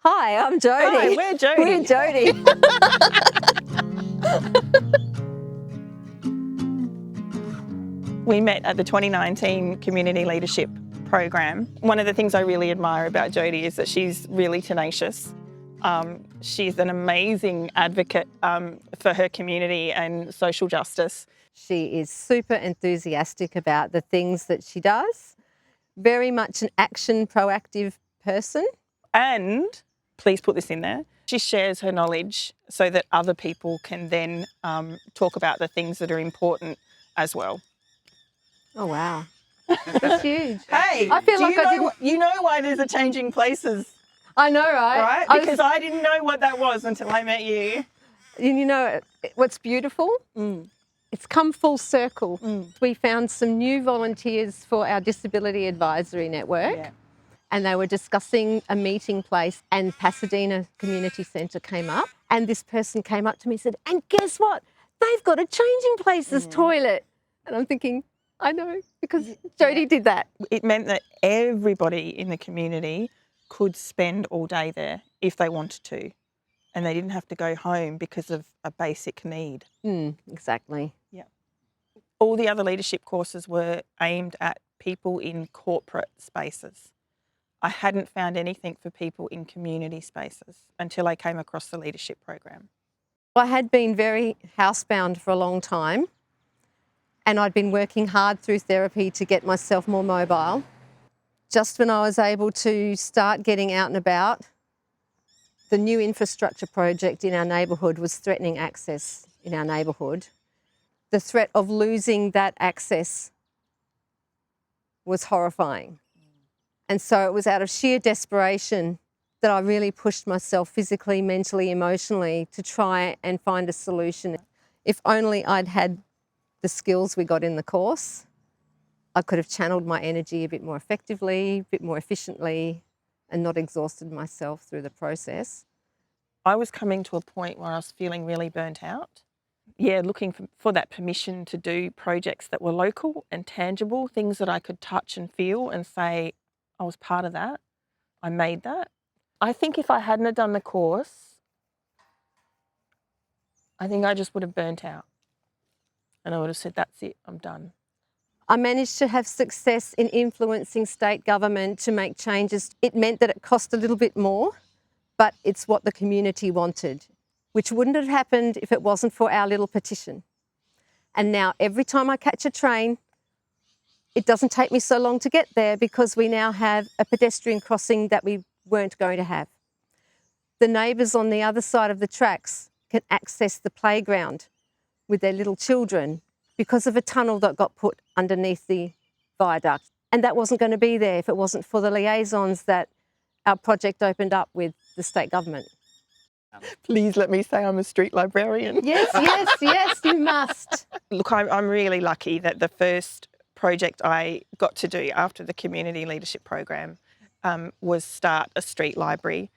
Hi, I'm Jodie. Hi, we're Jodie. We're Jodie. We met at the 2019 Community Leadership Program. One of the things I really admire about Jodie is that she's really tenacious. She's an amazing advocate for her community and social justice. She is super enthusiastic about the things that she does. Very much an action, proactive person. And, please put this in there, she shares her knowledge so that other people can then talk about the things that are important as well. Oh, wow. That's huge. Hey, I feel like you know why there's a changing places, I know, right? right? Because I didn't know what that was until I met you. You know what's beautiful? It's come full circle. We found some new volunteers for our Disability Advisory Network. Yeah. And they were discussing a meeting place, and Pasadena Community Centre came up, and this person came up to me and said, and guess what? They've got a changing places toilet. And I'm thinking, I know, because Jodie did that. It meant that everybody in the community could spend all day there if they wanted to, and they didn't have to go home because of a basic need. Exactly. Yeah. All the other leadership courses were aimed at people in corporate spaces. I hadn't found anything for people in community spaces until I came across the leadership program. I had been very housebound for a long time, and I'd been working hard through therapy to get myself more mobile. Just when I was able to start getting out and about, the new infrastructure project in our neighbourhood was threatening access in our neighbourhood. The threat of losing that access was horrifying. And so it was out of sheer desperation that I really pushed myself physically, mentally, emotionally to try and find a solution. If only I'd had the skills we got in the course, I could have channeled my energy a bit more effectively, a bit more efficiently, and not exhausted myself through the process. I was coming to a point where I was feeling really burnt out. Yeah, looking for that permission to do projects that were local and tangible, things that I could touch and feel and say, I was part of that. I made that. I think if I hadn't have done the course, I think I just would have burnt out. And I would have said, that's it, I'm done. I managed to have success in influencing state government to make changes. It meant that it cost a little bit more, but it's what the community wanted, which wouldn't have happened if it wasn't for our little petition. And now every time I catch a train, it doesn't take me so long to get there because we now have a pedestrian crossing that we weren't going to have. The neighbours on the other side of the tracks can access the playground with their little children because of a tunnel that got put underneath the viaduct. And that wasn't going to be there if it wasn't for the liaisons that our project opened up with the state government. Please let me say I'm a street librarian. Yes, yes, yes, you must. Look, I'm really lucky that the first project I got to do after the Community Leadership Program was start a street library.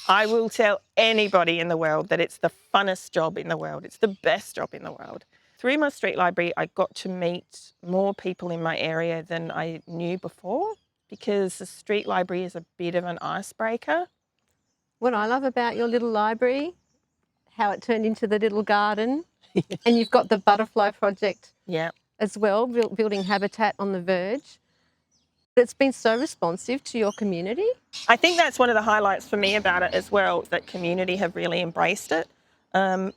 I will tell anybody in the world that it's the funnest job in the world. It's the best job in the world. Through my street library, I got to meet more people in my area than I knew before because the street library is a bit of an icebreaker. What I love about your little library, how it turned into the little garden, and you've got the butterfly project as well, building habitat on the verge. It's been so responsive to your community. I think that's one of the highlights for me about it as well, that community have really embraced it.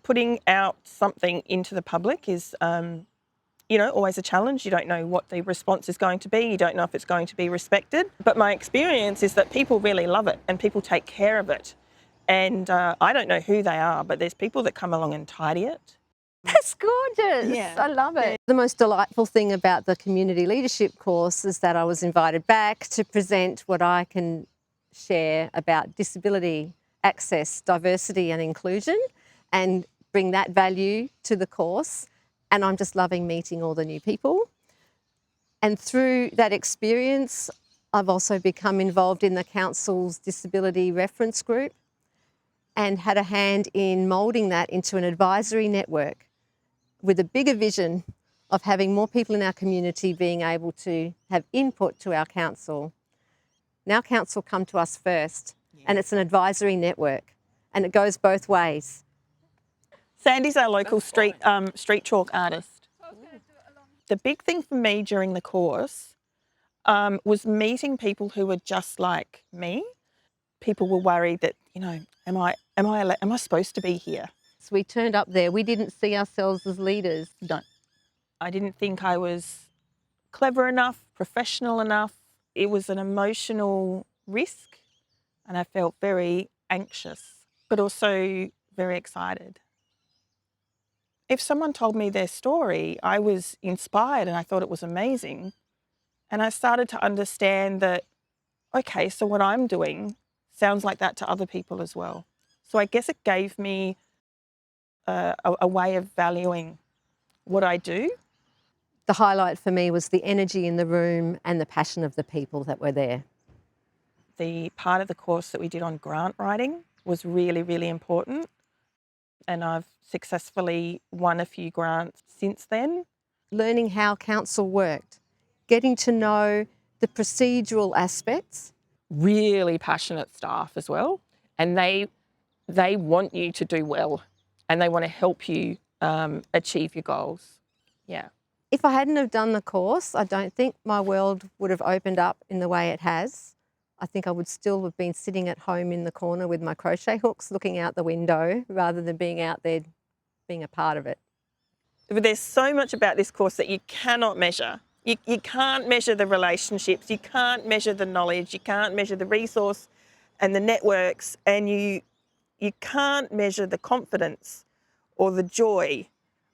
Putting out something into the public is, always a challenge. You don't know what the response is going to be. You don't know if it's going to be respected. But my experience is that people really love it and people take care of it. And I don't know who they are, but there's people that come along and tidy it. That's gorgeous. Yeah. I love it. The most delightful thing about the community leadership course is that I was invited back to present what I can share about disability, access, diversity and inclusion and bring that value to the course. And I'm just loving meeting all the new people. And through that experience, I've also become involved in the council's disability reference group and had a hand in moulding that into an advisory network with a bigger vision of having more people in our community being able to have input to our council. Now council come to us first and it's an advisory network, and it goes both ways. Sandy's our local street chalk artist. The big thing for me during the course was meeting people who were just like me. People were worried that, am I supposed to be here? So we turned up there. We didn't see ourselves as leaders. No. I didn't think I was clever enough, professional enough. It was an emotional risk, and I felt very anxious, but also very excited. If someone told me their story, I was inspired and I thought it was amazing. And I started to understand that, okay, so what I'm doing sounds like that to other people as well. So I guess it gave me a way of valuing what I do. The highlight for me was the energy in the room and the passion of the people that were there. The part of the course that we did on grant writing was really, really important. And I've successfully won a few grants since then. Learning how council worked, getting to know the procedural aspects. Really passionate staff as well. And they want you to do well, and they want to help you achieve your goals. Yeah. If I hadn't have done the course, I don't think my world would have opened up in the way it has. I think I would still have been sitting at home in the corner with my crochet hooks looking out the window rather than being out there being a part of it. But there's so much about this course that you cannot measure. You can't measure the relationships, you can't measure the knowledge, you can't measure the resource and the networks, and you can't measure the confidence or the joy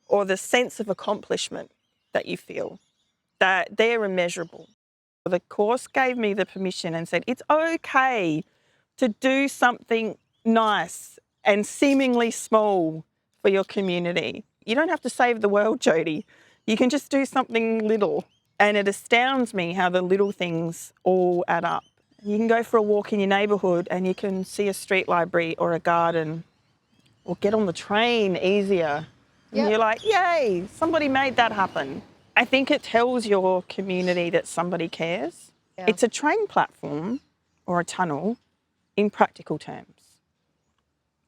or the sense of accomplishment that you feel. That they're immeasurable. The course gave me the permission and said, it's okay to do something nice and seemingly small for your community. You don't have to save the world, Jodie. You can just do something little. And it astounds me how the little things all add up. You can go for a walk in your neighbourhood and you can see a street library or a garden or get on the train easier. And you're like, yay, somebody made that happen. I think it tells your community that somebody cares. Yeah. It's a train platform or a tunnel in practical terms.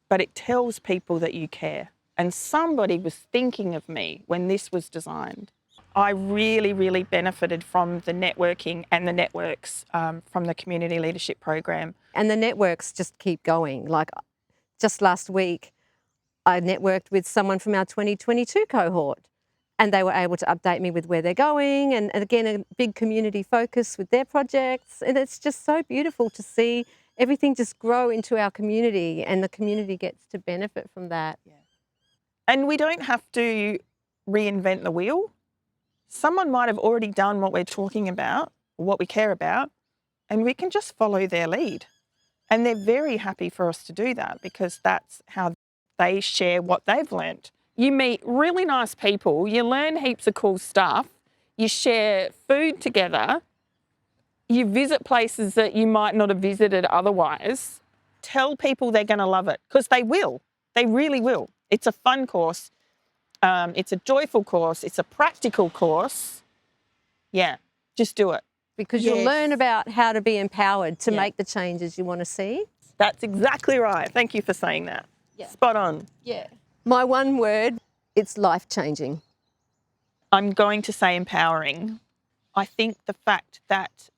But it tells people that you care. And somebody was thinking of me when this was designed. I really, really benefited from the networking and the networks from the Community Leadership Program. And the networks just keep going. Like just last week, I networked with someone from our 2022 cohort, and they were able to update me with where they're going, and again, a big community focus with their projects. And it's just so beautiful to see everything just grow into our community, and the community gets to benefit from that. Yeah. And we don't have to reinvent the wheel. Someone might have already done what we're talking about, what we care about, and we can just follow their lead. And they're very happy for us to do that because that's how they share what they've learnt. You meet really nice people, you learn heaps of cool stuff, you share food together, you visit places that you might not have visited otherwise. Tell people they're going to love it because they will. They really will. It's a fun course. It's a joyful course. It's a practical course. Yeah, just do it. Because you'll learn about how to be empowered to make the changes you want to see. That's exactly right. Thank you for saying that. Yeah. Spot on. Yeah. My one word, it's life-changing. I'm going to say empowering. I think the fact that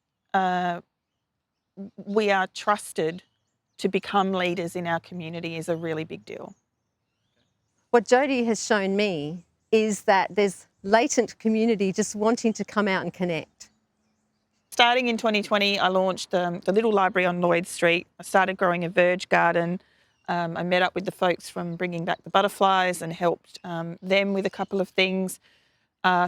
we are trusted to become leaders in our community is a really big deal. What Jodie has shown me is that there's latent community just wanting to come out and connect. Starting in 2020, I launched the Little Library on Lloyd Street. I started growing a verge garden. I met up with the folks from Bringing Back the Butterflies and helped them with a couple of things.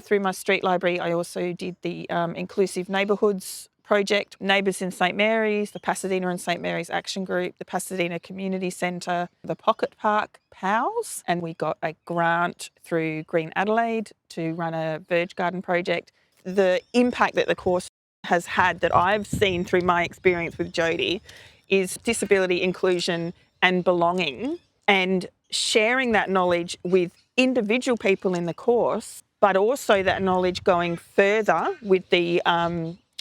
Through my street library, I also did the Inclusive Neighbourhoods project, Neighbours in St Mary's, the Pasadena and St Mary's Action Group, the Pasadena Community Centre, the Pocket Park POWs, and we got a grant through Green Adelaide to run a verge garden project. The impact that the course has had that I've seen through my experience with Jodie is disability inclusion and belonging, and sharing that knowledge with individual people in the course, but also that knowledge going further with the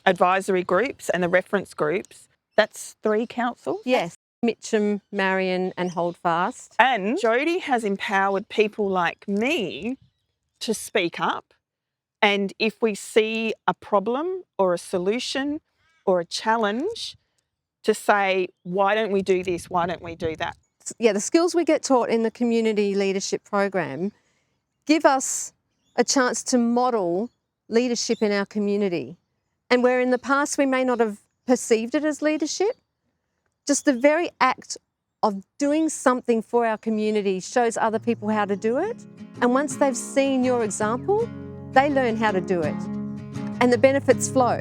advisory groups and the reference groups. That's 3 councils? Yes. Mitcham, Marion and Holdfast. And Jody has empowered people like me to speak up. And if we see a problem or a solution or a challenge, to say, why don't we do this? Why don't we do that? Yeah, the skills we get taught in the community leadership program give us a chance to model leadership in our community. And where in the past we may not have perceived it as leadership, just the very act of doing something for our community shows other people how to do it. And once they've seen your example, they learn how to do it. And the benefits flow.